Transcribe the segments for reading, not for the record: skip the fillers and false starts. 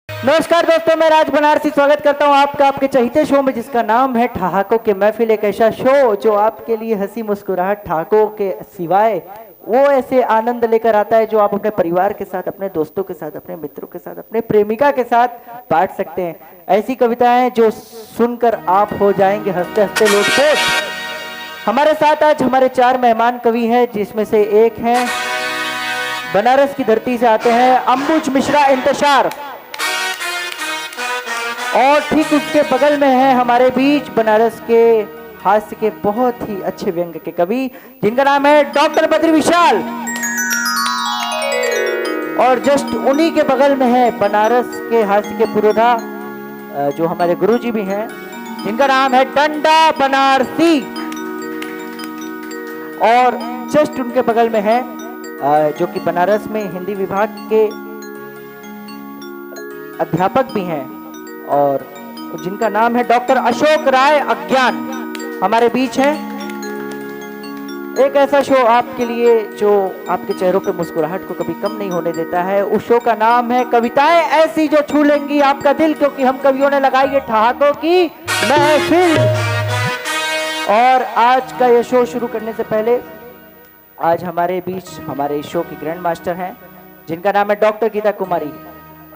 नमस्कार दोस्तों, मैं राज बनारसी स्वागत करता हूं आपका आपके चहीते शो में जिसका नाम है ठहाकों के महफिल। एक ऐसा शो जो आपके लिए हंसी मुस्कुराहट ठहाकों के सिवाय वो ऐसे आनंद लेकर आता है जो आप अपने परिवार के साथ, अपने दोस्तों के साथ, अपने मित्रों के साथ, अपने प्रेमिका के साथ बांट सकते हैं। ऐसी कविताएं जो सुनकर आप हो जाएंगे हंसते हंसते लोटपोट। हमारे साथ आज हमारे 4 मेहमान कवि हैं, जिसमें से एक हैं बनारस की धरती से आते हैं अंबुज मिश्रा इंतशार, और ठीक उसके बगल में है हमारे बीच बनारस के हास्य के बहुत ही अच्छे व्यंग्य के कवि जिनका नाम है डॉक्टर बद्री विशाल, और जस्ट उन्हीं के बगल में है बनारस के हास्य के पुरोधा जो हमारे गुरुजी भी हैं जिनका नाम है डंडा बनारसी, और जस्ट उनके बगल में है जो कि बनारस में हिंदी विभाग के अध्यापक भी हैं और जिनका नाम है डॉक्टर अशोक राय अज्ञान, हमारे बीच है। एक ऐसा शो आपके लिए जो आपके चेहरों पे मुस्कुराहट को कभी कम नहीं होने देता है। उस शो का नाम है कविताएं ऐसी जो छू लेंगी आपका दिल, क्योंकि हम कवियों ने लगाई है ठहाकों की महफिल। और आज का यह शो शुरू करने से पहले आज हमारे बीच हमारे शो की ग्रैंड मास्टर हैं जिनका नाम है डॉक्टर गीता कुमारी।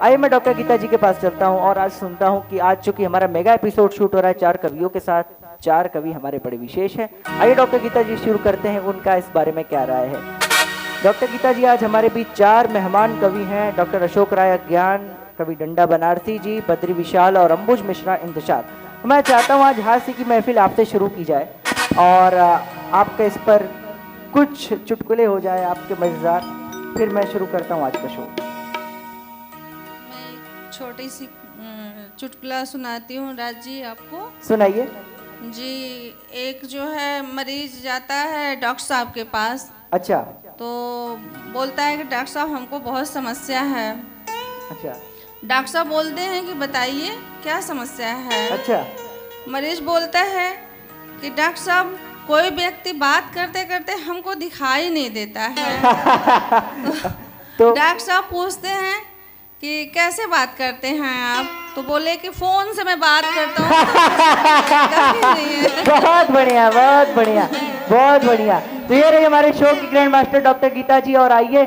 आइए मैं डॉक्टर गीता जी के पास चलता हूं और आज सुनता हूं कि आज चूंकि हमारा मेगा एपिसोड शूट हो रहा है 4 कवियों के साथ, 4 कवि हमारे बड़े विशेष हैं। आइए डॉक्टर गीता जी शुरू करते हैं, उनका इस बारे में क्या राय है। डॉक्टर गीता जी, आज हमारे बीच 4 मेहमान कवि हैं, डॉक्टर अशोक राय अज्ञान, कवि डंडा बनारसी जी, बद्री विशाल और अंबुज मिश्रा इंतशार। मैं चाहता हूँ आज हास्य की महफिल आपसे शुरू की जाए और आपका इस पर कुछ चुटकुले हो जाए आपके मजेदार, फिर मैं शुरू करता हूँ आज का शो। छोटी सी चुटकुला सुनाती हूँ राज जी आपको। सुनाइए जी। एक जो है मरीज जाता है डॉक्टर साहब के पास। अच्छा। तो बोलता है कि डॉक्टर साहब हमको बहुत समस्या है। अच्छा। डॉक्टर साहब बोलते हैं कि बताइए क्या समस्या है। अच्छा। मरीज बोलता है कि डॉक्टर साहब कोई व्यक्ति बात करते करते हमको दिखाई नहीं देता है। तो डॉक्टर साहब पूछते हैं कि कैसे बात करते हैं आप, तो बोले कि फोन से मैं बात करता हूँ। बहुत बढ़िया, बहुत बढ़िया, बहुत बढ़िया। तो ये रही हमारे शो की ग्रैंड मास्टर डॉक्टर गीता जी, और आइए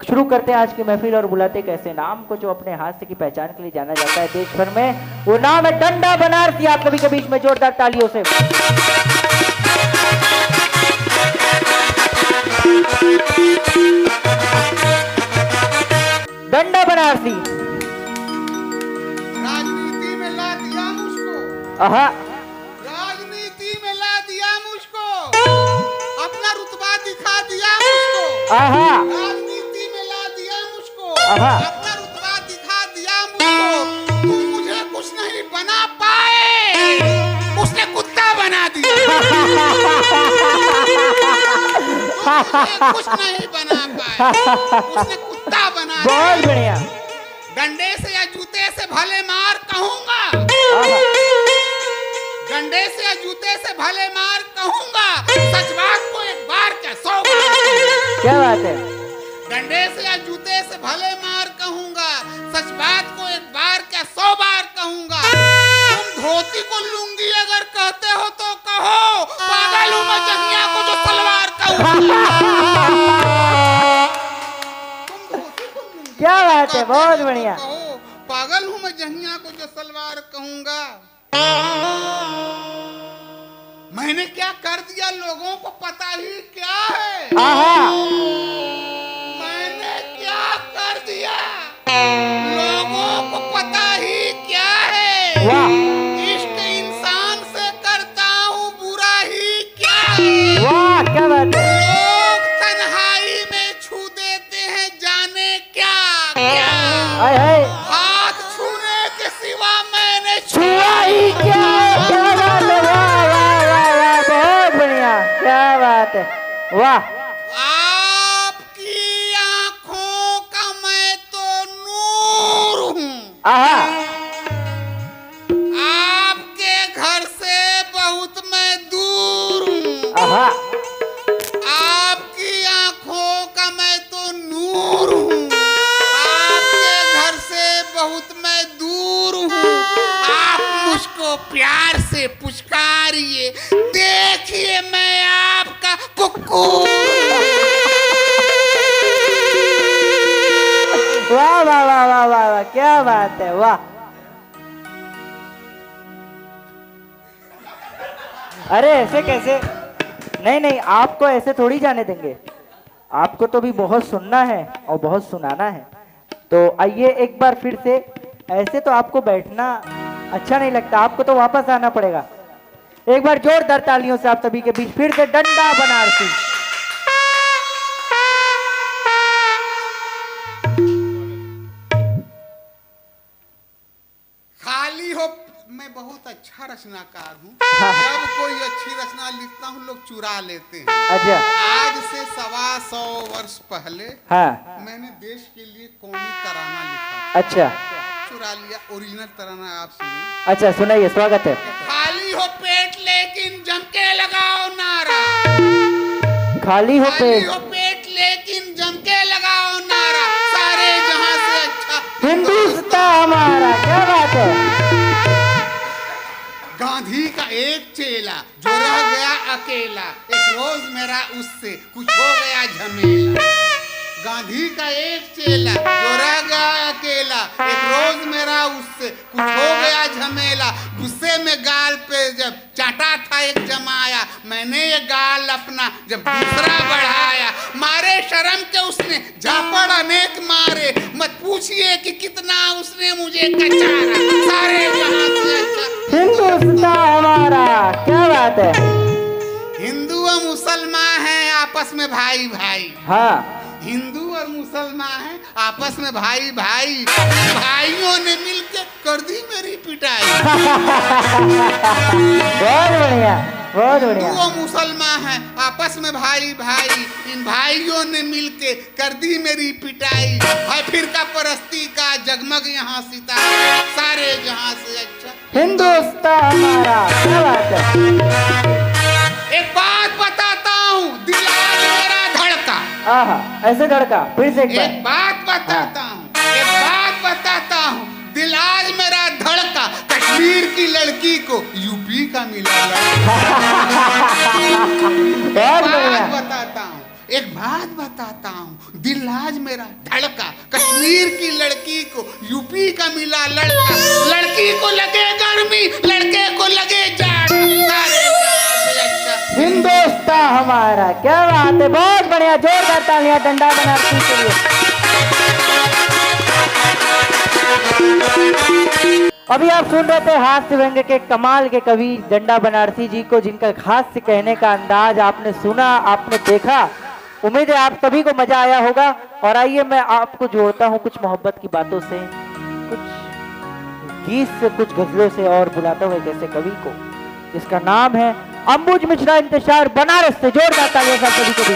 शुरू करते हैं आज की महफिल और बुलाते एक ऐसे नाम को जो अपने हास्य की पहचान के लिए जाना जाता है देश भर में। वो नाम है डंडा बनारसी। आप सभी के बीच में जोरदार तालियों से डंडा बनारसी। राजनीति में ला दिया मुझको, राजनीति में ला दिया मुझको, अपना रुतबा दिखा दिया मुझको। राजनीति में ला दिया मुझको, अपना रुतबा दिखा दिया मुझको। तुम मुझे कुछ नहीं बना पाए, उसने कुत्ता बना दिया। कुछ नहीं बना पाए, उसने कुत्ता बना दिया। बहुत बढ़िया। डंडे से या जूते से भले मार कहूंगा, डंडे से या जूते से भले मार कहूंगा, सच बात को एक बार क्या 100 बार। क्या बात है। डंडे से या जूते से भले मार कहूंगा, सच बात को एक बार क्या 100 बार कहूंगा। तुम धोती को लुंगी अगर कहते हो तो कहो, पागल हूं मैं जंगिया को जो सलवार कहूंगा। क्या बात है, बहुत बढ़िया। पागल हूं मैं जंगिया को जो सलवार कहूंगा। मैंने क्या कर दिया लोगों को पता ही क्या है। मैंने क्या कर दिया लोगों को पता ही क्या है। इश्क इंसान से करता हूँ बुरा ही क्या है। वाह, क्या बात है। लोग तन्हाई में छू देते हैं जाने क्या क्या। हाथ छूने के सिवा मैंने छुआ ही क्या है। क्या बात है, वाह वाह वाह वाह, बहुत बढ़िया, क्या बात है, वाह। आपकी आंखों का मैं तो नूर हूँ, आपके वाह वाह वाह वाह वाह वाह, क्या बात है, वाह। अरे ऐसे कैसे, नहीं नहीं, आपको ऐसे थोड़ी जाने देंगे, आपको तो भी बहुत सुनना है और बहुत सुनाना है। तो आइए एक बार फिर से, ऐसे तो आपको बैठना अच्छा नहीं लगता, आपको तो वापस आना पड़ेगा। एक बार जोरदार तालियों से आप सभी के बीच फिर से डंडा बनारसी। खाली हो, मैं बहुत अच्छा रचनाकार हूँ। जब कोई अच्छी रचना लिखता हूँ लोग चुरा लेते हैं। अच्छा। आज से 125 वर्ष पहले हाँ। मैंने देश के लिए कौमी तराना लिखा। अच्छा। चुरा लिया, ओरिजिनल तराना आप सुनिए। अच्छा सुनाइए, स्वागत है। खाली हो पेट लेकिन जम के लगाओ नारा। खाली हो पेट लेकिन जम के लगाओ नारा। सारे जहां से अच्छा हिंदुस्तान हमारा, क्या बात है। गांधी का एक चेला जो रह गया अकेला, एक रोज मेरा उससे कुछ हो गया झमेला। गांधी का एक चेला जो रह गया अकेला, एक रोज मेरा उससे कुछ हो गया झमेला। गुस्से में गाल पे जब चाटा था एक जमाया, मैंने ये गाल अपना जब दूसरा बढ़ाया। मारे शर्म के उसने झापड़ अनेक मारे, मत पूछिए कि कितना उसने मुझे कचारा। सारे जहां से हिंदुस्तान हमारा, क्या बात है। हिंदू और मुसलमान हैं आपस में भाई भाई। हाँ। हिंदू और मुसलमान हैं आपस में भाई भाई। भाइयों ने मिलकर कर दी मेरी पिटाई। बहुत बढ़िया, बहुत बढ़िया। हिंदू और मुसलमान हैं आपस में भाई भाई, इन भाइयों ने मिलके कर दी मेरी पिटाई। है फिरका परस्ती का जगमग यहाँ सितारा। सारे जहां से अच्छा हिंदुस्तान हमारा, क्या बात है। एक बात बताता हूँ, दिल आज मेरा धड़का। आहा, ऐसे धड़का, फिर से एक बात बताता हूँ, एक बात बताता हूँ, दिल आज मेरा धड़का। कश्मीर की लड़की को यूपी का मिला लड़का। एक बात बताता हूँ, दिल आज मेरा धड़का। कश्मीर की लड़की को यूपी का मिला लड़का। लड़की को लगे गर्मी, लड़के को लगे जाड़ा। हिंदुस्तान हमारा, क्या बात है, बहुत बढ़िया। जोरदार तालियां डंडा बनारसी के लिए। अभी आप सुन रहे थे हास्य व्यंग्य के कमाल के कवि डंडा बनारसी जी को, जिनका हास्य कहने का अंदाज आपने सुना, आपने देखा। उम्मीद है आप सभी को मजा आया होगा। और आइए मैं आपको जोड़ता हूँ कुछ मोहब्बत की बातों से, कुछ गीत से, कुछ गजलों से, और बुलाता हूँ एक ऐसे कवि को जिसका नाम है अंबुज मिश्रा इंतजार बनारस से। जोरदार तालियां सभी को भी।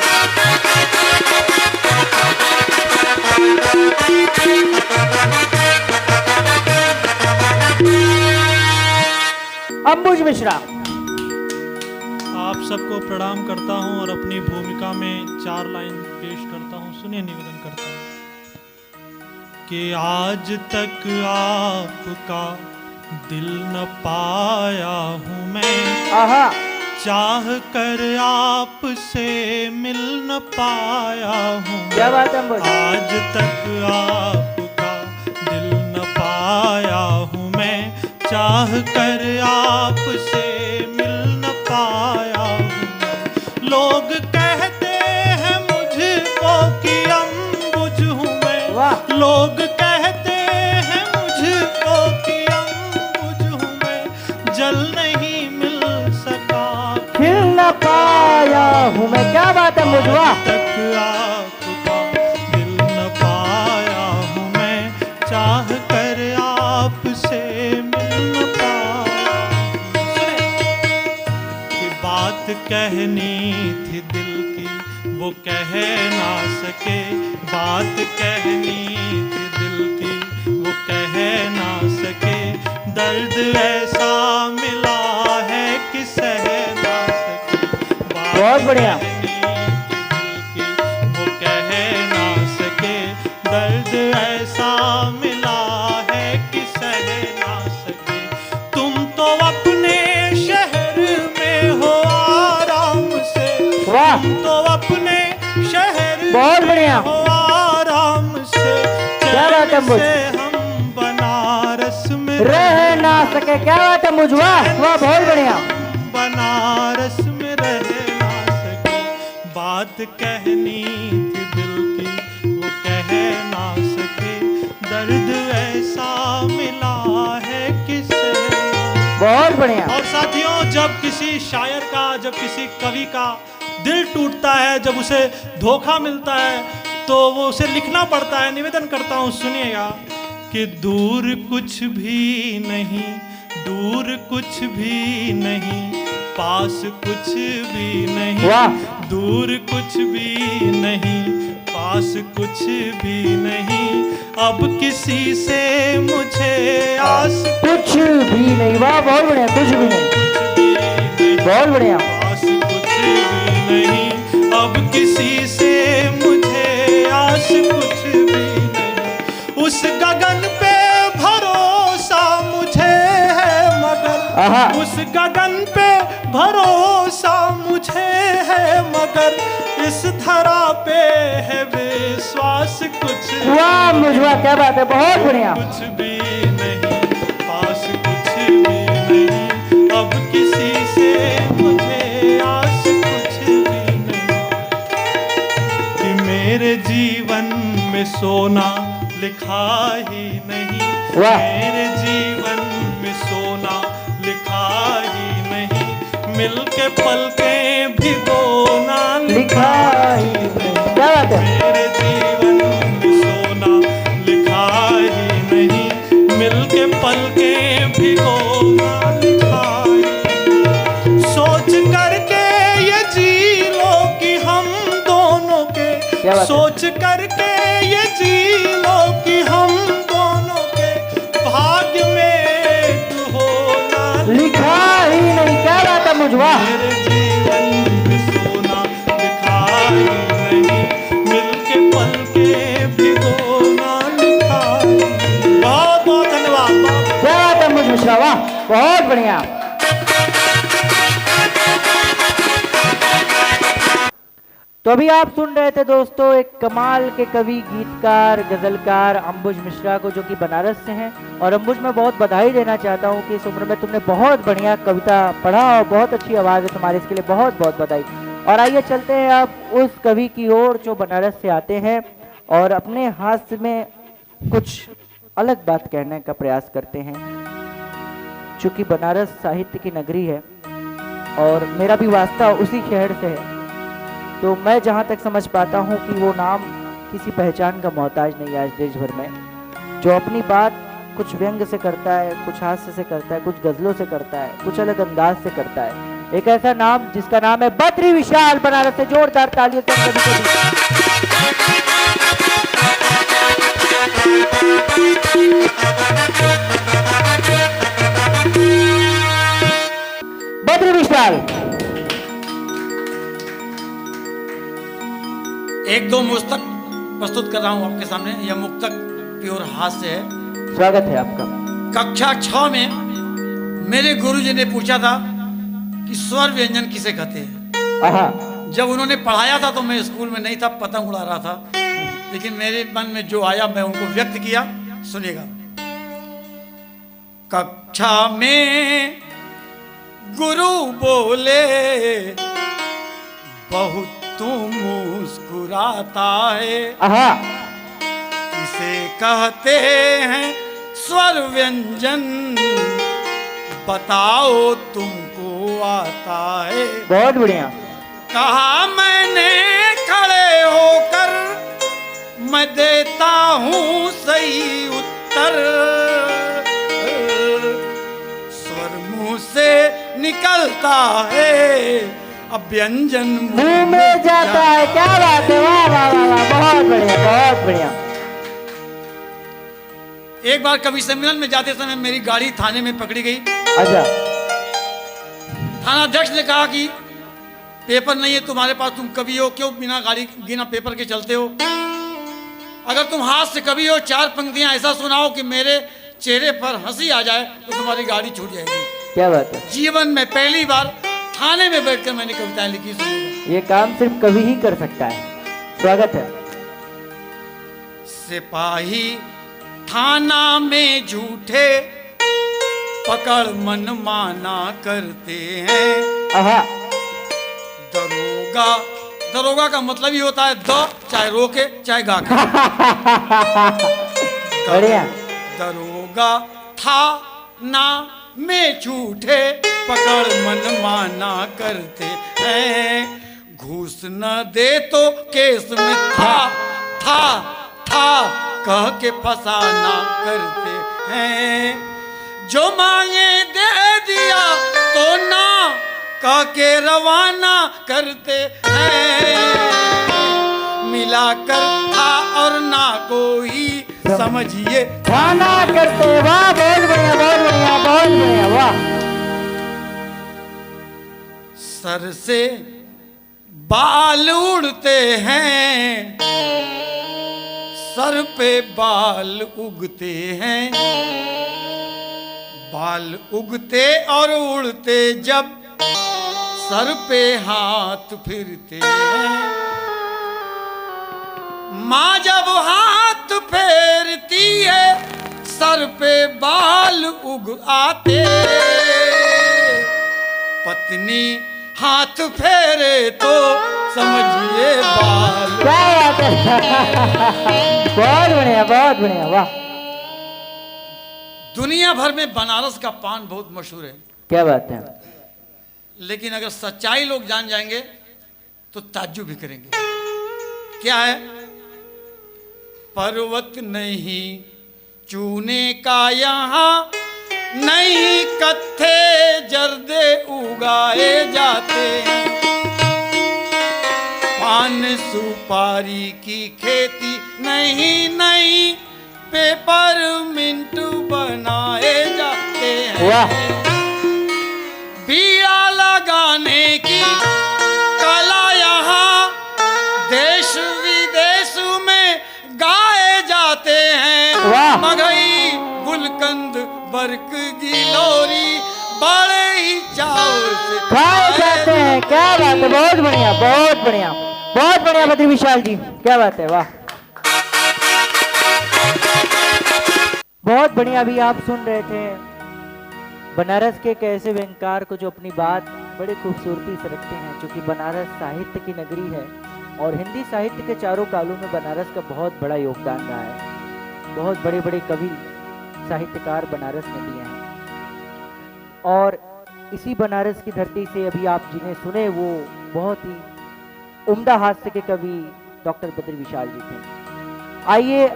अंबुज मिश्रा। आप सबको प्रणाम करता हूं और अपनी भूमिका में 4 लाइन पेश करता हूं। सुनिए, निवेदन करता हूं कि आज तक आपका दिल न पाया हूं मैं। आहा। चाह कर आपसे मिल न पाया हूं। क्या बात है। आज तक आपका दिल न पाया हूं मैं। चाह कर आपसे मिल न पाया हूं। लोग कहते हैं मुझको कि अंबुज हूं मैं। लोग कहते हैं मुझको कि अंबुज हूं मैं। जल नहीं मिल सका, खिल न पाया हूं मैं। क्या बात है मुझवा। तक आपका दिल न पाया हूं मैं। चाह कर आपसे मिल न पाया। कि बात कहनी थी दिल की वो कह ना सके। बात कहनी थी दिल की वो कह ना सके। दर्द ऐसा मिला है कि सह ना सके। बहुत बढ़िया। वो कह ना सके। दर्द ऐसा मिला है कि सह ना सके। तुम तो अपने शहर में हो आराम से। तुम तो बहुत बढ़िया। हो आराम से, क्या बात है चैन मुझ? से हम बनारस में रह ना सके। क्या बात है मुझ? वाह वाह, बहुत बढ़िया। बनारस में रह ना सके, बात कहनी थी दिल की वो कह ना सके, दर्द ऐसा मिला है किसे। बहुत बढ़िया। और साथियों, जब किसी शायर का, जब किसी कवि का दिल टूटता है, जब उसे धोखा मिलता है, तो वो उसे लिखना पड़ता है। निवेदन करता हूँ, सुनिएगा कि दूर कुछ भी नहीं, दूर कुछ भी नहीं, पास कुछ भी नहीं, वाह। दूर कुछ भी नहीं, पास कुछ भी नहीं, अब किसी से मुझे आस कुछ भी नहीं। वाह बहुत बढ़िया, कुछ भी नहीं। कुछ भी नहीं, बहुत बढ़िया। पास कुछ भी नहीं, अब किसी से मुझे आस कुछ भी नहीं, उस गगन पे भरोसा मुझे है आहा। मगर, उस गगन पे भरोसा मुझे है मगर, इस धरा पे है विश्वास कुछ वाह मुझवा, क्या बात है, बहुत बढ़िया। कुछ भी नहीं, पास कुछ भी नहीं, अब किसी से मुझे आस कुछ भी नहीं, कि मेरे जीवन में सोना लिखा ही नहीं, वाह। मेरे जीवन में सोना लिखा ही नहीं, मिलके पलकें भिगोना लिखा ही नहीं। क्या बात है। मेरे जीवन में सोना लिखा ही नहीं, मिलके पलकें भिगोना लिखा ही नहीं, सोच करके ये जी लो कि हम दोनों के, क्या बात है? सोच करके ये जी लो कि हम दोनों के भाग्य में एक होना लिखा ही नहीं। क्या बात है मुझवा। मेरे जीवन में सोना लिखा ही नहीं, मिलके पलके भिगोना लिखा ही नहीं। बहुत बहुत धन्यवाद। क्या बात है मुझ मिश्रा, वाह बहुत बढ़िया। तो अभी आप सुन रहे थे दोस्तों एक कमाल के कवि, गीतकार, गजलकार अंबुज मिश्रा को, जो कि बनारस से हैं। और अंबुज, मैं बहुत बधाई देना चाहता हूं कि इस उम्र में तुमने बहुत बढ़िया कविता पढ़ा और बहुत अच्छी आवाज़ है तुम्हारी, इसके लिए बहुत बहुत बधाई। और आइए चलते हैं अब उस कवि की ओर जो बनारस से आते हैं और अपने हाथ में कुछ अलग बात कहने का प्रयास करते हैं। चूँकि बनारस साहित्य की नगरी है और मेरा भी वास्ता उसी शहर से है, तो मैं जहाँ तक समझ पाता हूँ कि वो नाम किसी पहचान का मोहताज नहीं है आज देश भर में, जो अपनी बात कुछ व्यंग से करता है, कुछ हास्य से करता है, कुछ गजलों से करता है, कुछ अलग अंदाज से करता है। एक ऐसा नाम जिसका नाम है बद्री विशाल। बनारस से जोरदार तालियों से बद्री विशाल। एक दो मुस्तक प्रस्तुत कर रहा हूं आपके सामने। यह मुक्तक प्योर हास्य है। स्वागत है आपका। कक्षा 6 में मेरे गुरुजी ने पूछा था कि स्वर व्यंजन किसे कहते हैं। आहा। जब उन्होंने पढ़ाया था तो मैं स्कूल में नहीं था, पतंग उड़ा रहा था, लेकिन मेरे मन में जो आया मैं उनको व्यक्त किया। सुनिएगा। कक्षा में गुरु बोले बहुत तू मुस्कुराता है, आहा। इसे कहते हैं स्वर व्यंजन, बताओ तुमको आता है। बहुत बढ़िया। कहा मैंने खड़े होकर, मैं देता हूँ सही उत्तर, स्वर मुंह से निकलता है, अब व्यंजन मुंह में जाता है। क्या बात है, वाह वाह वाह वाह, बहुत बढ़िया बहुत बढ़िया। एक बार कवि सम्मेलन में जाते समय मेरी गाड़ी थाने में पकड़ी गई। अच्छा। थानाध्यक्ष ने कहा कि पेपर नहीं है तुम्हारे पास, तुम कवि हो, क्यों बिना गाड़ी बिना पेपर के चलते हो? अगर तुम हाथ से कवि हो, 4 पंक्तियां ऐसा सुनाओ कि मेरे चेहरे पर हंसी आ जाए तो तुम्हारी गाड़ी छूट जाएगी। क्या बात है। जीवन में पहली बार थाने में बैठकर मैंने कविताएं लिखी। सुनिएगा। ये काम सिर्फ कवि ही कर सकता है। स्वागत है। सिपाही थाना में झूठे पकड़ मन माना करते हैं। आहा, दरोगा, दरोगा का मतलब ही होता है द, चाहे रोके चाहे गा के। बढ़िया। दरोगा थाना में झूठे पकड़ मन माना करते हैं। घूस न दे तो केस में था कह के फसाना करते हैं। जो मांगे दे दिया तो ना कह के रवाना करते हैं। मिलाकर था और ना कोई समझिए खाना करते। वाह, बहुत बढ़िया, बहुत बढ़िया, बहुत बढ़िया, वाह। सर से बाल उड़ते हैं, सर पे बाल उगते हैं। बाल उगते और उड़ते जब सर पे हाथ फिरते हैं। माँ जब हाथ फेरती है सर पे बाल उग आते। पत्नी हाथ फेरे तो समझिए बाल। क्या बात है। बहुत बढ़िया, बहुत बढ़िया, वाह। दुनिया भर में बनारस का पान बहुत मशहूर है। क्या बात है। लेकिन अगर सच्चाई लोग जान जाएंगे तो ताज्जुब भी करेंगे। क्या है? पर्वत नहीं चूने का यहाँ, नहीं कत्थे जर्दे उगाए जाते हैं। पान सुपारी की खेती नहीं पेपर मिंट बनाए जाते हैं। बीड़ा लगाने की कला यहाँ देश विदेश में गाए जाते हैं। मगई गुलकंद बर्क गिलोरी बड़े ही चाव से खाए जाते हैं। क्या बात है, बहुत बढ़िया, बहुत बढ़िया, बहुत बढ़िया बद्री विशाल जी, क्या बात है, वाह। बहुत बढ़िया। अभी आप सुन रहे थे बनारस के एक ऐसे व्यंगकार को जो अपनी बात बड़ी खूबसूरती से रखते हैं, क्योंकि बनारस साहित्य की नगरी है और हिंदी साहित्य के चारों कालों में बनारस का बहुत बड़ा योगदान रहा है। बहुत बड़े बड़े कवि साहित्यकार बनारस में दिए हैं और इसी बनारस की धरती से अभी आप जिन्हें सुने वो बहुत ही उम्दा हास्य के कवि डॉक्टर बद्री विशाल जी थे। आइए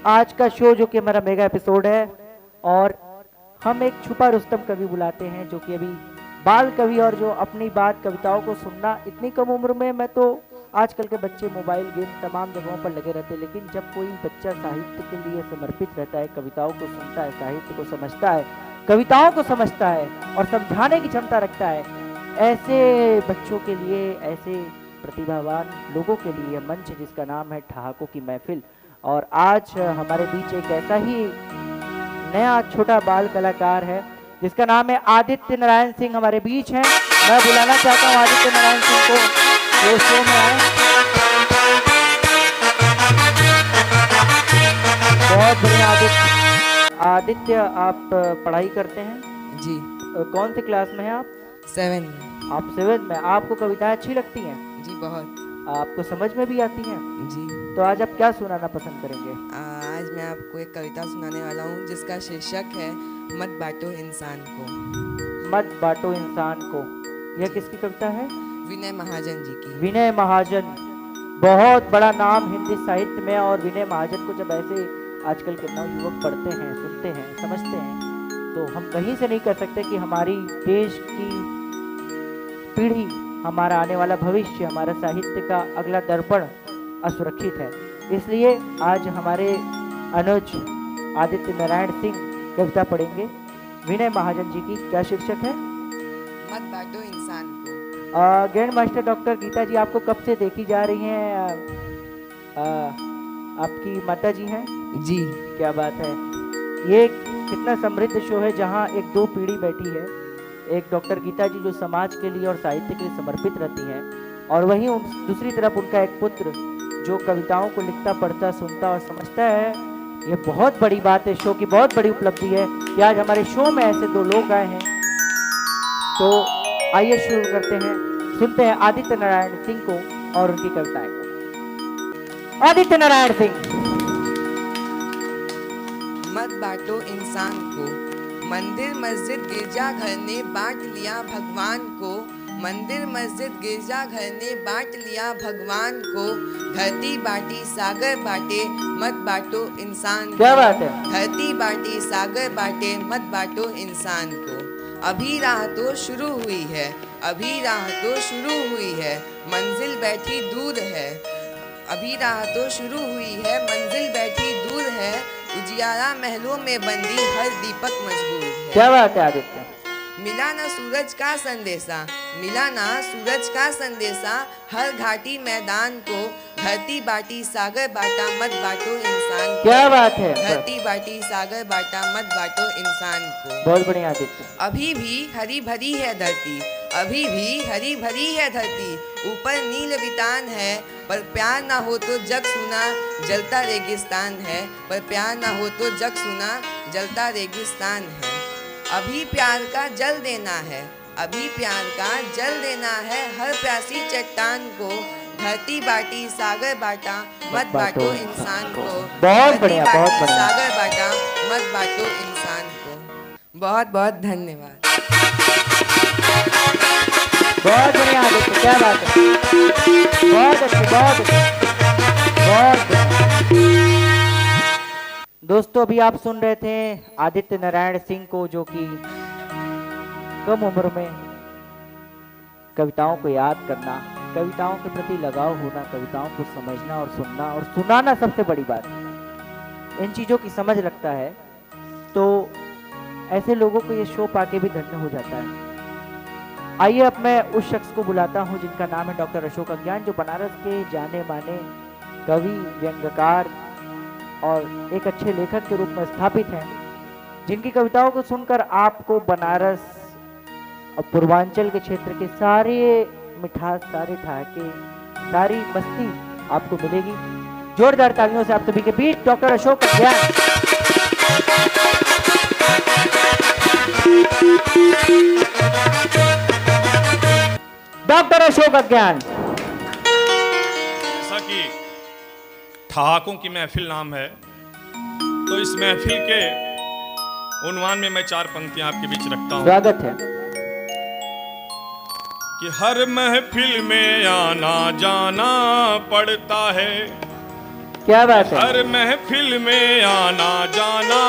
आज का शो जो कि हमारा मेगा एपिसोड है और हम एक छुपा रुस्तम कवि बुलाते हैं जो कि अभी बाल कवि और जो अपनी बात कविताओं को सुनना इतनी कम उम्र में, मैं तो आजकल के बच्चे मोबाइल गेम तमाम जगहों पर लगे रहते हैं, लेकिन जब कोई बच्चा साहित्य के लिए समर्पित रहता है, कविताओं को सुनता है, साहित्य को समझता है, कविताओं को समझता है और समझाने की क्षमता रखता है, ऐसे बच्चों के लिए, ऐसे प्रतिभावान लोगों के लिए मंच जिसका नाम है ठहाकों की महफिल। और आज हमारे बीच एक ऐसा ही नया छोटा बाल कलाकार है जिसका नाम है आदित्य नारायण सिंह हमारे बीच हैं। मैं बुलाना चाहता हूँ आदित्य नारायण सिंह को वो शो में आए। बहुत बढ़िया आदित्य, आप पढ़ाई करते हैं? जी। कौन सी क्लास में हैं आप? 7 आप 7 में। आपको कविताएं अच्छी लगती हैं? जी बहुत। आपको समझ में भी आती हैं? जी। तो आज आप क्या सुनाना पसंद करेंगे? आज मैं आपको एक कविता सुनाने वाला हूँ जिसका शीर्षक है मत बांटो इंसान को। मत बांटो इंसान को। यह किसकी कविता है? विनय महाजन जी की। विनय महाजन बहुत बड़ा नाम हिंदी साहित्य में, और विनय महाजन को जब ऐसे आजकल के नव युवक पढ़ते हैं, सुनते हैं, समझते हैं, तो हम कहीं से नहीं कर सकते कि हमारी देश की पीढ़ी, हमारा आने वाला भविष्य, हमारा साहित्य का अगला दर्पण असुरक्षित है। इसलिए आज हमारे अनुज आदित्य नारायण सिंह कविता पढ़ेंगे विनय महाजन जी की। क्या शीर्षक है? मत बांटो इंसान को। ग्रैंड मास्टर डॉक्टर गीता जी आपको कब से देखी जा रही हैं? आपकी माता जी हैं? जी। क्या बात है। ये कितना समृद्ध शो है जहाँ एक दो पीढ़ी बैठी है, एक डॉक्टर गीता जी जो समाज के लिए और साहित्य के लिए समर्पित रहती हैं, और वहीं दूसरी तरफ उनका एक पुत्र जो कविताओं को लिखता, पढ़ता, सुनता और समझता है, ये बहुत बड़ी बात है। शो की बहुत बड़ी उपलब्धि है कि आज हमारे शो में ऐसे दो लोग आए हैं। तो आइए शुरू करते हैं, सुनते हैं आदित्य नारायण सिंह को और उनकी कविताएं को। आदित्य नारायण सिंह। मत बांटो इंसान को, मंदिर मस्जिद गिरजा घर ने बांट लिया भगवान को। मंदिर मस्जिद गिरजा घर ने बांट लिया भगवान को। धरती बांटी सागर बांटे, मत बांटो इंसान को। क्या बात है। धरती बांटी सागर बांटे, मत बांटो इंसान को। अभी राह तो शुरू हुई है, अभी राह तो शुरू हुई है, मंजिल बैठी दूर है। अभी राह तो शुरू हुई है, मंजिल बैठी दूर है, उजियारा महलों में बंदी हर दीपक मजबूर है। क्या बात है आदित्य। मिला ना सूरज का संदेशा, मिला ना सूरज का संदेशा, हर घाटी मैदान को। धरती बाटी सागर बाटा, मत बांटो इंसान को। क्या बात है। धरती बाटी सागर बाटा, मत बांटो इंसान को। बहुत बढ़िया आदित्य। अभी भी हरी भरी है धरती, अभी भी हरी भरी है धरती, ऊपर नील वितान है, पर प्यार ना हो तो जग सुना जलता रेगिस्तान है। पर प्यार ना हो तो जग सुना जलता रेगिस्तान है। अभी प्यार का जल देना है, अभी प्यार का जल देना है, हर प्यासी चट्टान को। धरती बाटी सागर बाटा, मत बांटो इंसान को। बहुत बढ़िया, बहुत बढ़िया। सागर बाटा, मत बांटो इंसान को। बहुत बहुत धन्यवाद। बहुत बढ़िया आदित्य, क्या बात है। बहुत अच्छे, बहुत अच्छे, बहुत बढ़िया। दोस्तों अभी आप सुन रहे थे आदित्य नारायण सिंह को, जो कि कम उम्र में कविताओं को याद करना, कविताओं के प्रति लगाव होना, कविताओं को समझना और सुनना और सुनाना सबसे बड़ी बात है। इन चीज़ों की समझ रखता है, तो ऐसे लोगों को ये शो पाके भी धन्य हो जाता है। आइए अब मैं उस शख्स को बुलाता हूँ जिनका नाम है डॉक्टर अशोक अज्ञान, जो बनारस के जाने माने कवि, व्यंग्यकार और एक अच्छे लेखक के रूप में स्थापित हैं, जिनकी कविताओं को सुनकर आपको बनारस और पूर्वांचल के क्षेत्र के सारे मिठास, सारे ठहाके, सारी मस्ती आपको मिलेगी। जोरदार तालियों से आप सभी के बीच डॉक्टर अशोक अज्ञान। डॉक्टर अशोक अज्ञान। जैसा कि ठहाकों की महफिल नाम है, तो इस महफिल के उन्वान में मैं 4 पंक्तियां आपके बीच रखता हूं। स्वागत है। कि हर महफिल में आना जाना पड़ता है, क्या बात है। हर महफिल में आना जाना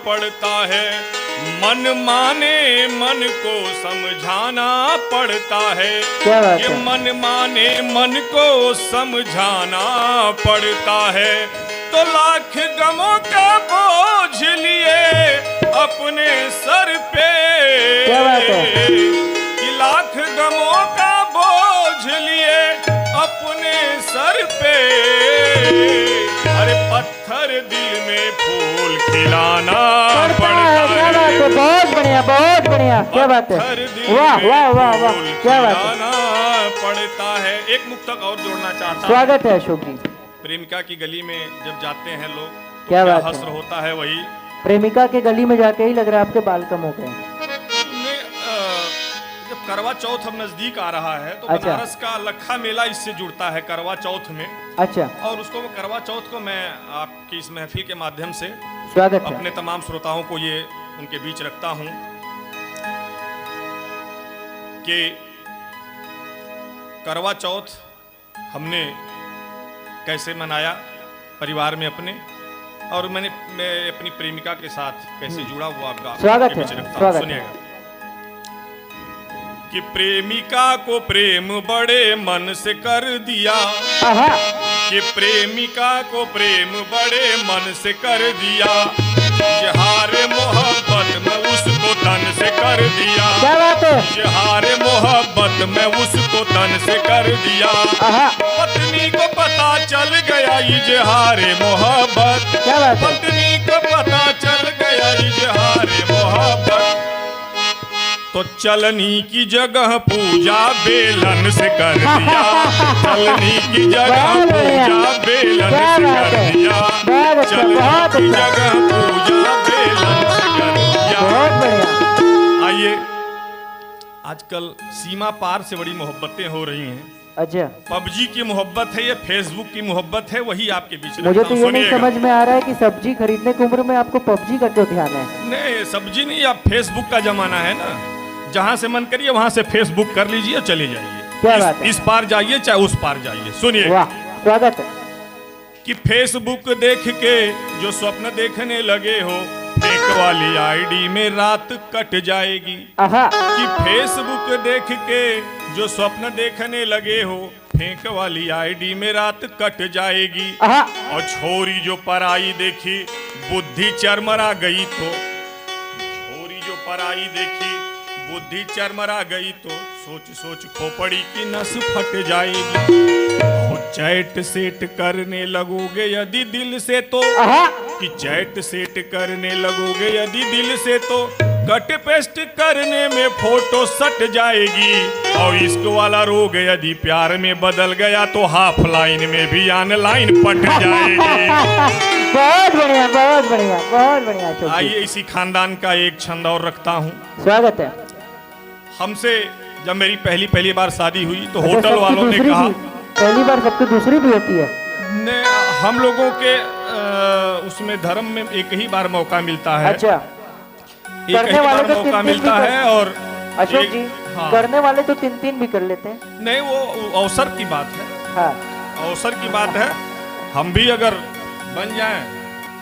पड़ता है, मन माने मन को समझाना पड़ता है। क्या बात ये है। मन माने मन को समझाना पड़ता है, तो लाख गमों का बोझ लिए अपने सर पे। क्या बात है। कि लाख गमों का बोझ लिए अपने सर पे, अरे पत्थर दिल में फूल खिलाना पड़ता है। क्या बात है। बहुत बढ़िया, बहुत बढ़िया, क्या बात है। वाह वाह वाह वाह, क्या बात है। पड़ता है। एक मुक्तक और जोड़ना चाहता हूं। स्वागत है अशोक जी। प्रेमिका की गली में जब जाते हैं लोग, तो क्या बात है। हस्र होता है वही। प्रेमिका के गली में जाके ही लग रहा है आपके बाल कम हो गए। जब करवा चौथ अब नजदीक आ रहा है, तो अच्छा। बनारस का लखा मेला इससे जुड़ता है करवा चौथ में। अच्छा। और उसको करवा चौथ को मैं आपकी इस महफिल के माध्यम से स्वागत है। अपने तमाम श्रोताओं को ये उनके बीच रखता हूं कि करवा चौथ हमने कैसे मनाया परिवार में अपने, और मैं अपनी प्रेमिका के साथ कैसे जुड़ा हुआ आपका स्वागत आपके बीच है, रखता हूं। स्वागत है। सुनिएगा कि प्रेमिका को प्रेम बड़े मन से कर दिया, आहा। कि प्रेमिका को प्रेम बड़े मन से कर दिया, इजहार मोहब्बत में उसको तन से कर दिया। क्या बात है। इजहार मोहब्बत में उसको तन से कर दिया। आहा। पत्नी को पता चल गया इजहार मोहब्बत। क्या बात है। पत्नी को पता चल गया इजहार मोहब्बत, तो चलनी की जगह पूजा बेलन से कर दिया, चलनी की जगह पूजा बेलन से कर दिया, चलनी की जगह पूजा बेलन से कर दिया। आइए, आजकल सीमा पार से बड़ी मोहब्बतें हो रही हैं। अच्छा, पबजी की मोहब्बत है, ये फेसबुक की मोहब्बत है, वही आपके बीच में। मुझे तो ये नहीं समझ में आ रहा है कि सब्जी खरीदने की उम्र में आपको पबजी का क्यों ध्यान है? नहीं, सब्जी नहीं, अब फेसबुक का जमाना है ना, जहाँ से मन करिए वहाँ से फेसबुक कर लीजिए, चले जाइए। क्या बात है? इस पार जाइए चाहे उस पार जाइए। सुनिए, वाह, स्वागत है। कि फेसबुक देख के जो स्वप्न देखने लगे हो, फेक वाली आईडी में रात कट जाएगी। कि फेसबुक देख के जो स्वप्न देखने लगे हो, फेक वाली आईडी में रात कट जाएगी। और छोरी जो पराई देखी बुद्धि चरमरा गई तो, छोरी जो पराई देखी बुद्धि चरमरा गई तो सोच सोच खोपड़ी की नस फट जाएगी। चैट सेट करने लगोगे यदि दिल से तो, कि चैट सेट करने लगोगे यदि दिल से तो कट पेस्ट करने में फोटो सट जाएगी। और इश्क वाला रोग यदि प्यार में बदल गया तो हाफ लाइन में भी ऑनलाइन पट जाएगी। बहुत बढ़िया, बहुत बढ़िया, बहुत बढ़िया। आइए, इसी खानदान का एक छंद और रखता हूँ। स्वागत है। हमसे जब मेरी पहली बार शादी हुई तो होटल वालों ने कहा, पहली बार सबकी दूसरी भी होती है। हम लोगों के उसमें धर्म में एक ही बार मौका मिलता है। अच्छा, एक ही बार मौका मिलता है। और अशोक जी, हाँ, करने वाले तो 3 भी कर लेते हैं। नहीं, वो अवसर की बात है। हाँ, अवसर की बात है। हम भी अगर बन जाएं,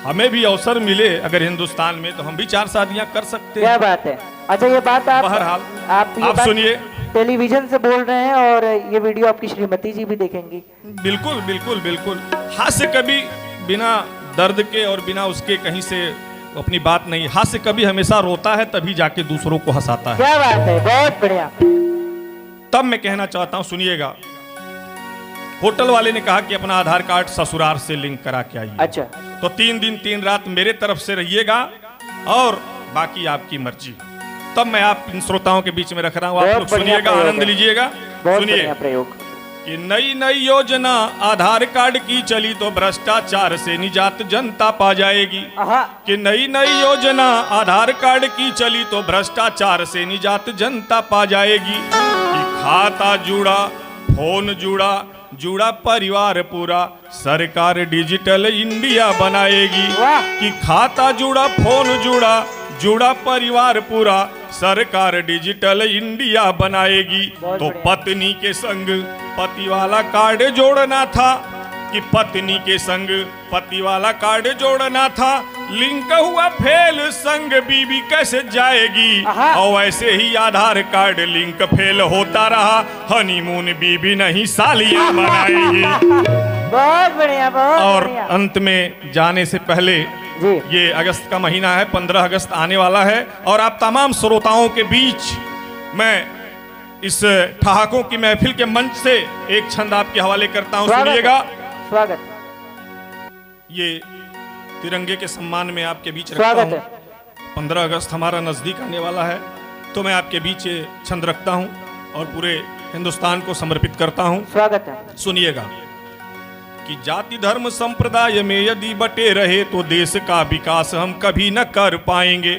हमें भी अवसर मिले अगर हिंदुस्तान में, तो हम भी 4 शादियां कर सकते हैं। क्या बात है। अच्छा, ये बात बहरहाल आप सुनिए, टेलीविजन से बोल रहे हैं और ये वीडियो आपकी श्रीमती जी भी देखेंगी। बिल्कुल बिल्कुल बिल्कुल। हास्य कभी बिना दर्द के और बिना उसके कहीं से अपनी बात नहीं। हास्य कभी हमेशा रोता है, तभी जाके दूसरों को हंसाता है। क्या बात है, बहुत बढ़िया। तब मैं कहना चाहता हूं, सुनिएगा, होटल वाले ने कहा कि अपना आधार कार्ड ससुराल से लिंक करा के आइए। अच्छा, तो 3 दिन 3 रात मेरे तरफ से रहिएगा और बाकी आपकी मर्जी। तब मैं आप इन श्रोताओं के बीच में रख रहा हूँ, आप लोग सुनिएगा, आनंद लीजिएगा। सुनिए, प्रयोग कि नई नई योजना आधार कार्ड की चली तो भ्रष्टाचार से निजात जनता पा जाएगी। कि नई नई योजना आधार कार्ड की चली तो भ्रष्टाचार से निजात जनता पा जाएगी। कि खाता जुड़ा, फोन जुड़ा, जुड़ा परिवार पूरा, सरकार डिजिटल इंडिया बनाएगी। कि खाता जुड़ा, फोन जुड़ा, जुड़ा परिवार पूरा, सरकार डिजिटल इंडिया बनाएगी। तो पत्नी के संग पति वाला कार्ड जोड़ना था, कि पत्नी के संग पति वाला कार्ड जोड़ना था। लिंक हुआ फेल, संग बीवी कैसे जाएगी। और वैसे ही आधार कार्ड लिंक फेल होता रहा, हनीमून बीवी नहीं सालियां मनाएगी। बहुत बढ़िया, बहुत और बढ़िया। अंत में जाने से पहले, ये अगस्त का महीना है, 15 अगस्त आने वाला है, और आप तमाम श्रोताओं के बीच मैं इस ठहाकों की महफिल के मंच से एक छंद आपके हवाले करता हूं, सुनिएगा। स्वागत। ये तिरंगे के सम्मान में आपके बीच रखता हूं। 15 अगस्त हमारा नजदीक आने वाला है, तो मैं आपके बीच छंद रखता हूं और पूरे हिंदुस्तान को समर्पित करता हूं। स्वागत है। सुनिएगा। कि जाति धर्म संप्रदाय में यदि बटे रहे तो देश का विकास हम कभी न कर पाएंगे।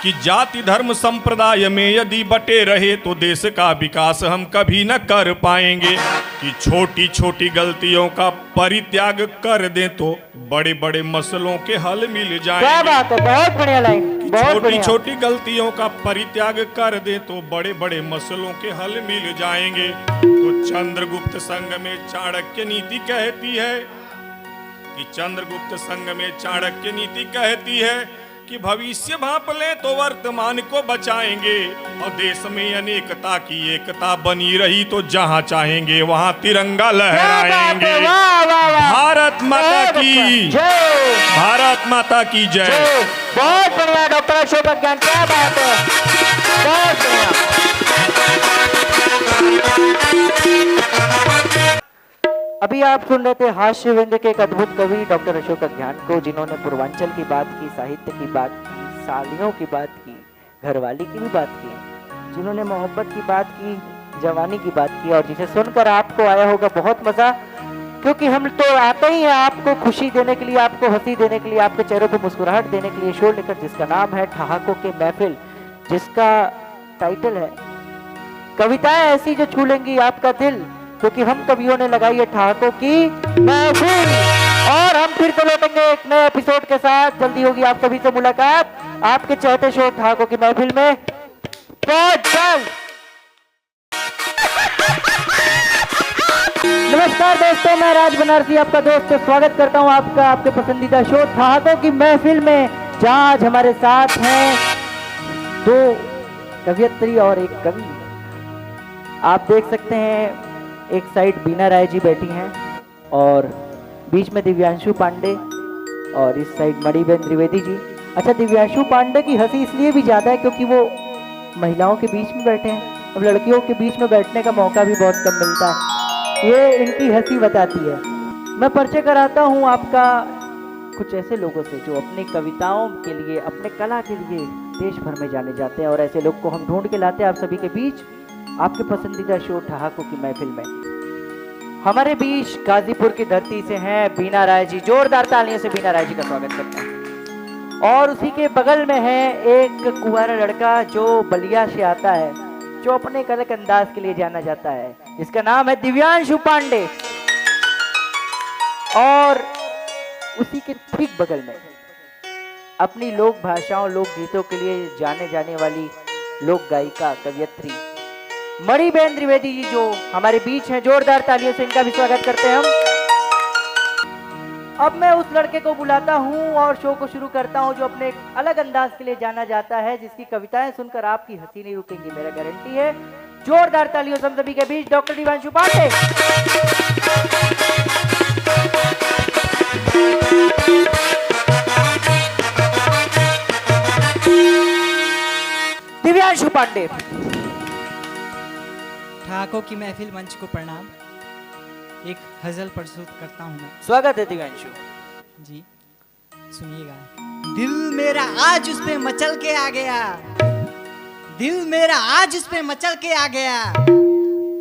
कि जाति धर्म संप्रदाय में यदि बटे रहे तो देश का विकास हम कभी न कर पाएंगे। कि छोटी छोटी गलतियों का परित्याग कर दें तो बड़े बड़े मसलों के हल मिल जाएंगे। क्या बात है, बहुत बढ़िया लाइन। छोटी छोटी गलतियों का परित्याग कर दे तो बड़े बड़े मसलों के हल मिल जाएंगे। तो चंद्रगुप्त संघ में चाणक्य नीति कहती है, कि चंद्रगुप्त संघ में चाणक्य नीति कहती है कि भविष्य भांप ले तो वर्तमान को बचाएंगे। और देश में अनेकता की एकता बनी रही तो जहां चाहेंगे वहां तिरंगा लहराएंगे। भारत माता की जय, भारत माता की जय। बहुत बढ़िया डॉक्टर अशोक अज्ञान, क्या बात है, बहुत बढ़िया। अभी आप सुन रहे थे हास्य व्यंग्य के एक अद्भुत कवि डॉक्टर अशोक अज्ञान को, जिन्होंने पूर्वांचल की बात की, साहित्य की बात की, सालियों की बात की, घरवाली की भी बात की। जिन्होंने मोहब्बत की बात की, जवानी की बात की, और जिसे सुनकर आपको आया होगा बहुत मजा, क्योंकि हम तो आते ही हैं आपको खुशी देने के लिए, आपको हंसी देने के लिए, आपके चेहरों पे मुस्कुराहट देने के लिए शो लेकर, जिसका नाम है ठहाकों की महफिल, जिसका टाइटल है कविताएं ऐसी जो छू लेंगी आपका दिल, क्योंकि हम कवियों ने लगाई है ठहाकों की महफिल। और हम फिर से लौटेंगे एक नए एपिसोड के साथ। जल्दी होगी आप सभी से मुलाकात आपके चाहते शो ठहाकों की महफिल में बहुत जल्द। नमस्कार दोस्तों, मैं राज बनारसी आपका दोस्त स्वागत करता हूं आपका आपके पसंदीदा शो ठहाकों की महफिल में, जहां आज हमारे साथ हैं दो कवियत्री और एक कवि। आप देख सकते हैं एक साइड बीना राय जी बैठी हैं और बीच में दिव्यांशु पांडे, और इस साइड मणिबेन त्रिवेदी जी। अच्छा, दिव्यांशु पांडे की हंसी इसलिए भी ज़्यादा है क्योंकि वो महिलाओं के बीच में बैठे हैं। अब लड़कियों के बीच में बैठने का मौका भी बहुत कम मिलता है, ये इनकी हंसी बताती है। मैं परिचय कराता हूँ आपका कुछ ऐसे लोगों से जो अपनी कविताओं के लिए, अपने कला के लिए देश भर में जाने जाते हैं, और ऐसे लोग को हम ढूंढ के लाते हैं आप सभी के बीच आपके पसंदीदा शो ठहाकों की महफिल में। हमारे बीच गाजीपुर की धरती से हैं बीना राय जी। जोरदार तालियों से बीना राय जी का स्वागत करते हैं। और उसी के बगल में है एक कुंवारा लड़का जो बलिया से आता है, जो अपने एक अलग अंदाज के लिए जाना जाता है, जिसका नाम है दिव्यांशु पांडे। और उसी के ठीक बगल में अपनी लोक भाषाओं, लोक गीतों के लिए जाने जाने वाली लोक गायिका, कवियत्री मणिबेन त्रिवेदी जी जो हमारे बीच हैं। जोरदार तालियों से इनका भी स्वागत करते हैं हम। अब मैं उस लड़के को बुलाता हूं और शो को शुरू करता हूं जो अपने एक अलग अंदाज के लिए जाना जाता है, जिसकी कविताएं सुनकर आपकी हंसी नहीं रुकेंगी, मेरा गारंटी है। जोरदार तालियों से हम सभी के बीच डॉक्टर दिव्यांशु पांडे। दिव्यांशु पांडे। ठहाकों की महफिल मंच को प्रणाम। एक गजल प्रस्तुत करता हूँ मैं। स्वागत है दिव्यांशु जी। सुनिएगा। दिल मेरा आज उस पे मचल के आ गया, दिल मेरा आज उस पे मचल के आ गया,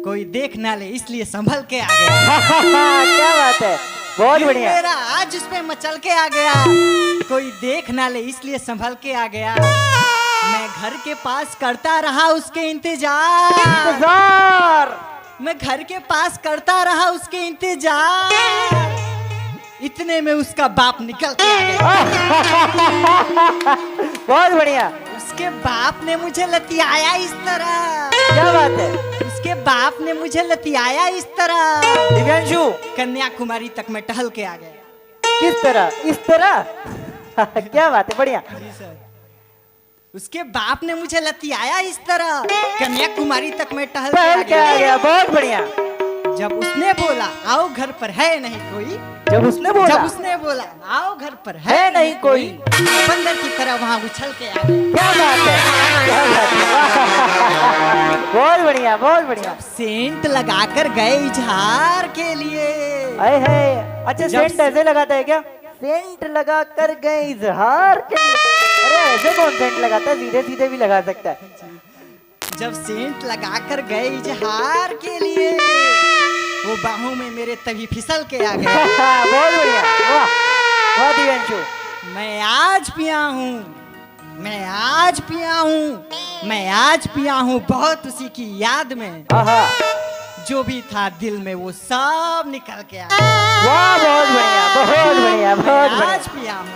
कोई देख ना ले इसलिए संभल के आ गया। क्या बात है, बहुत बढ़िया। मेरा आज उस पे मचल के आ गया, कोई देख ना ले इसलिए संभल के आ गया, मैं घर के पास करता रहा उसके इंतजार, मैं घर के पास करता रहा उसके इंतजार, इतने में उसका बाप निकल के आ गया। बहुत बढ़िया। उसके बाप ने मुझे लतियाया इस तरह। क्या बात है। उसके बाप ने मुझे लतियाया इस तरह, दिव्यांशु कन्याकुमारी तक मैं टहल के आ गया। किस तरह? इस तरह। क्या बात है, बढ़िया। जी सर। उसके बाप ने मुझे लतियाया इस तरह, कन्याकुमारी तक मैं टहल के आ गया। बहुत बढ़िया। जब उसने बोला आओ घर पर है नहीं कोई, जब उसने बोला आओ घर पर है नहीं कोई, बंदर की तरह वहाँ उछल के आ गया। क्या बात है, क्या बात है। बहुत बढ़िया, बहुत बढ़िया। सेंट लगाकर गए इजहार के लिए। है। अच्छा, सेंट ऐसे लगाता है क्या? सेंट लगा कर गए इजहार के लिए। अरे ऐसे कौन सेंट लगाता है, सीधे सीधे भी लगा सकता है। जब सेंट लगाकर गए इजहार के लिए, वो बाहों में मेरे तभी फिसल के आ गया। बहुत बढ़िया, वाह वाह दिव्यांशु। मैं आज पिया हूँ, मैं आज पिया हूँ, मैं आज पिया हूँ बहुत उसी की याद में, जो भी था दिल में वो सब निकल के आ गया। वाह, बहुत बढ़िया, बहुत बढ़िया, बहुत बढ़िया। आज पिया हूँ,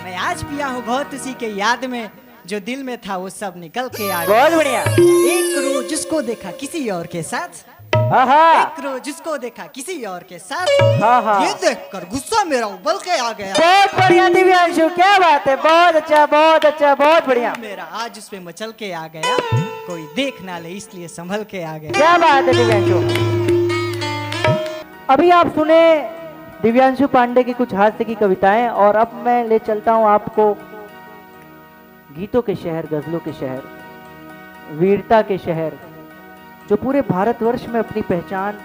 मैं आज पिया हूँ बहुत उसी के याद में, जो दिल में था वो सब निकल के आ गया। बहुत बढ़िया। एक रोज उसको देखा किसी और के साथ, एक रोज उसको देखा किसी और के साथ, ये देखकर गुस्सा मेरा उबल के आ गया। बहुत बढ़िया दिव्यांशु, क्या बात है, बहुत अच्छा, बहुत अच्छा, बहुत बढ़िया। मेरा आज उस पे मचल के आ गया, कोई देख ना ले इसलिए संभल के आ गया। क्या बात है दिव्यांशु। अभी आप सुने दिव्यांशु पांडे की कुछ हास्य की कविताएं, और अब मैं ले चलता हूं आपको गीतों के शहर, गजलों के शहर, वीरता के शहर, जो पूरे भारतवर्ष में अपनी पहचान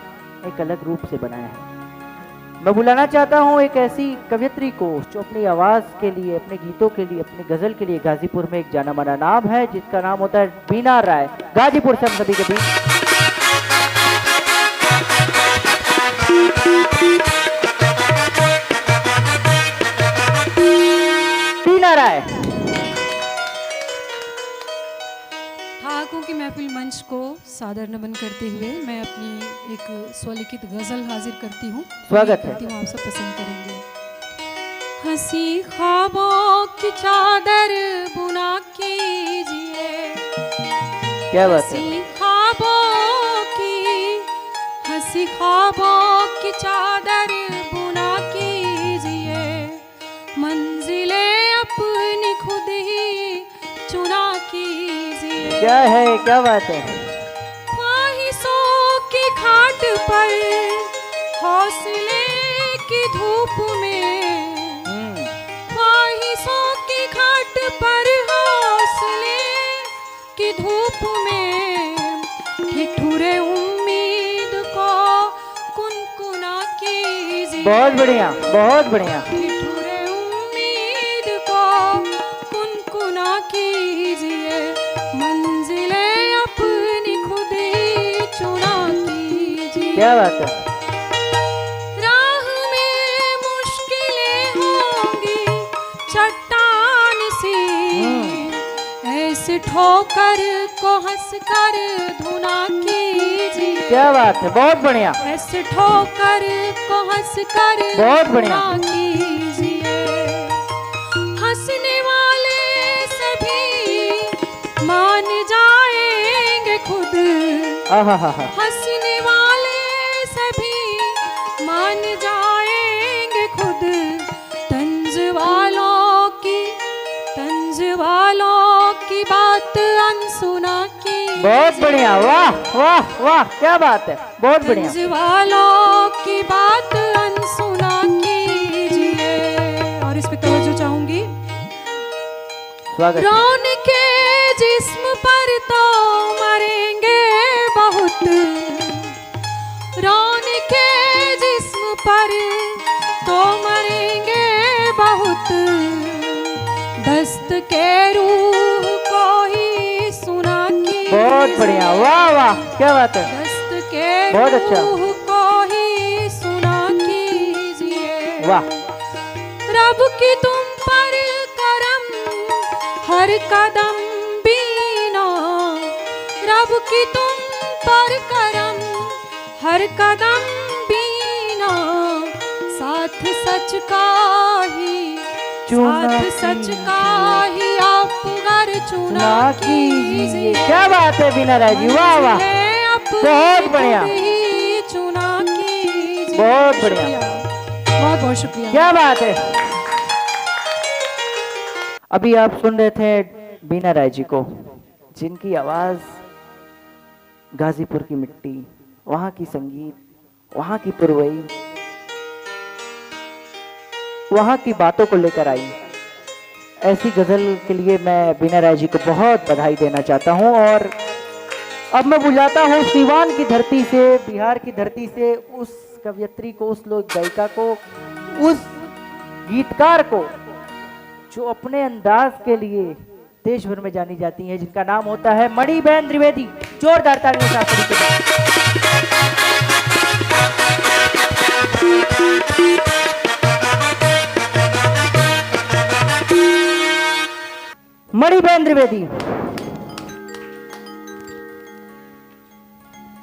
एक अलग रूप से बनाया है। मैं बुलाना चाहता हूँ एक ऐसी कवियत्री को जो अपनी आवाज़ के लिए, अपने गीतों के लिए, अपनी गज़ल के लिए गाजीपुर में एक जाना माना नाम है, जिसका नाम होता है बीना राय। गाजीपुर से हम सभी के बीच बीना राय। ठाकुर की महफिल मंच को सादर नमन करते हुए मैं अपनी एक स्वलिखित गजल हाजिर करती हूँ। स्वागत है। करती हूँ, आप सब पसंद करेंगे। हंसी ख्वाबों की चादर बुना कीजिए, क्या बात है। हंसी ख्वाबों की चादर बुना कीजिए, मंजिलें अपनी खुद ही चुना कीजिए। क्या है, क्या बात है। ख्वाहिशों की खाट पर हौसले की धूप में, ख्वाहिशों की खाट पर हौसले की धूप में, ठिठुरे उम्मीद को कुनकुना कीजिए। बहुत बढ़िया, बहुत बढ़िया। ठिठुरे उम्मीद को कुनकुना कीजिए, मंजिलें अपनी खुद ही चुना कीजिए। क्या बात है। राह में मुश्किलें होंगी चट्टान सी, ऐसे ठोकर को हंसकर धुना कीजिए। क्या बात है, बहुत बढ़िया। ऐसे ठोकर को हंसकर बहुत बढ़िया कीजिए। हंसने वाले सभी मान जाएंगे खुद, हंसने वाले सभी मान जाएंगे खुद, तंज वालों की बात अनसुना की। बहुत बढ़िया, वाह वाह वाह, क्या बात है, बहुत बढ़िया। तंज वालों की बात अनसुना कीजिए। और इस पे तवज्जो चाहूंगी। स्वागत। रौन के जिस्म पर तो मरेंगे बहुत, रौन के जिस्म पर तो मरेंगे बहुत, दस्त के रूह को ही सुना की। बहुत बढ़िया, वाह वाह, क्या बात है। दस्त के बहुत अच्छा। रूह को ही सुना कीजिए। वाह। रब की तुम पर करम हर कदम बीना, रब की तुम पर करम हर कदम बीना, साथ सच का ही, साथ सच का ही आप घर चुना कीजिए। क्या बात है बीना राय जी, वाह वाह, बहुत बढ़िया, चुना कीजिए। बहुत बढ़िया, बहुत बहुत शुक्रिया। क्या बात है। अभी आप सुन रहे थे बीना राय जी को, जिनकी आवाज गाजीपुर की मिट्टी, वहां की संगीत, वहां की पुरवई, वहां की बातों को लेकर आई। ऐसी गजल के लिए मैं बीना राय जी को बहुत बधाई देना चाहता हूं। और अब मैं बुलाता हूं सीवान की धरती से, बिहार की धरती से उस कवियत्री को, उस लोक गायिका को, उस गीतकार को जो अपने अंदाज के लिए देश भर में जानी जाती हैं, जिनका नाम होता है मणिबेन द्विवेदी। जोरदार तालियों से मणिबेन द्विवेदी।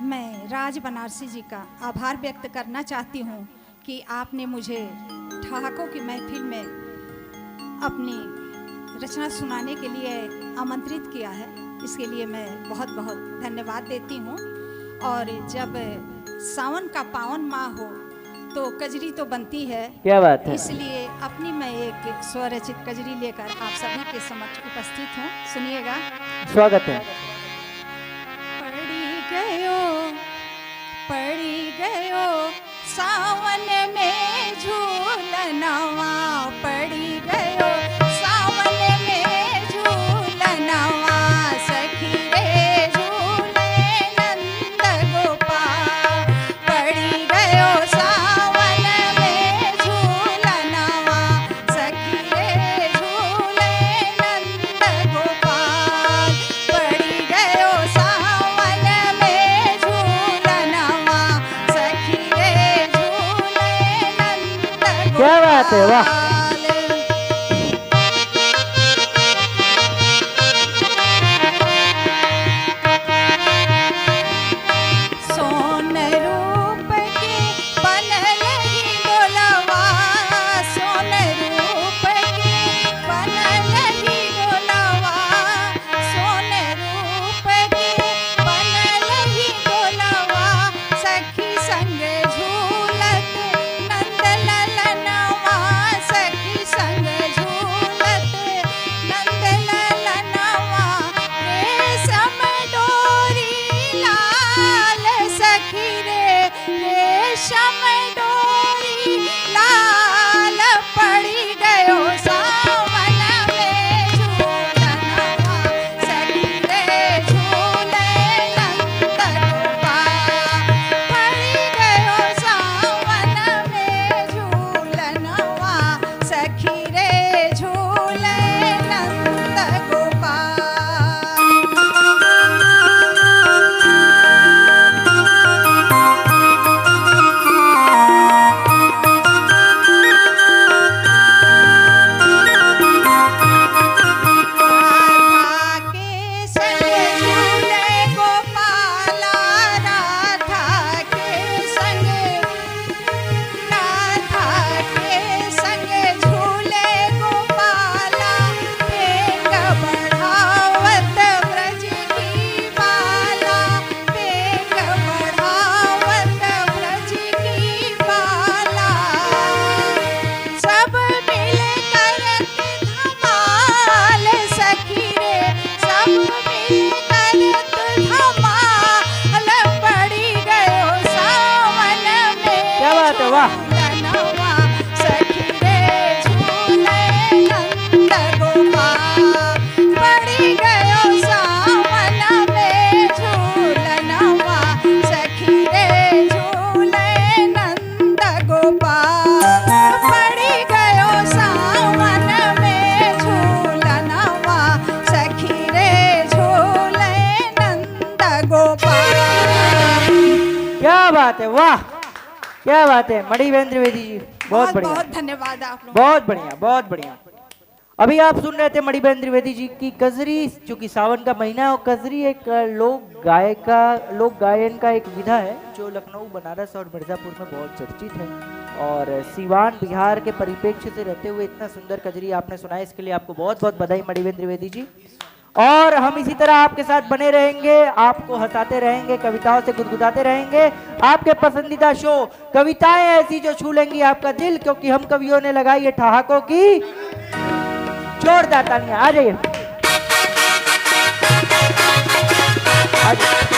मैं राज बनारसी जी का आभार व्यक्त करना चाहती हूँ कि आपने मुझे ठहाकों की महफिल में अपनी रचना सुनाने के लिए आमंत्रित किया है। इसके लिए मैं बहुत बहुत धन्यवाद देती हूँ। और जब सावन का पावन माह हो तो कजरी तो बनती है। क्या बात है। इसलिए अपनी मैं एक स्वरचित कजरी लेकर आप सभी के समक्ष उपस्थित हूँ, सुनिएगा। स्वागत है। पड़ी गयो सावन में झूलनवा, पड़ी गयो सावन में झूलनवा, सखी रे झूले नंद गोपाल। पड़ी गयो सावन में क्या बात है, वाह। बात है, वाह क्या बात है मणिबेन त्रिवेदी जी, बहुत बढ़िया, बहुत धन्यवाद आप लोग, बहुत बढ़िया बहुत बढ़िया। अभी आप सुन रहे थे मणिबेन त्रिवेदी जी की कजरी, चूंकि सावन का महीना है और कजरी एक लोक गायन का एक विधा है जो लखनऊ, बनारस और मिर्जापुर में बहुत चर्चित है। और सीवान बिहार के परिप्रेक्ष्य से रहते हुए इतना सुंदर कजरी आपने सुनाया, इसके लिए आपको बहुत बहुत बधाई मणिबेन त्रिवेदी जी। और हम इसी तरह आपके साथ बने रहेंगे, आपको हंसाते रहेंगे, कविताओं से गुदगुदाते रहेंगे। आपके पसंदीदा शो कविताएं ऐसी जो छू लेंगी आपका दिल, क्योंकि हम कवियों ने लगाई है ठहाकों की जोरदार तालियां। आ जाइए, आ जाइए।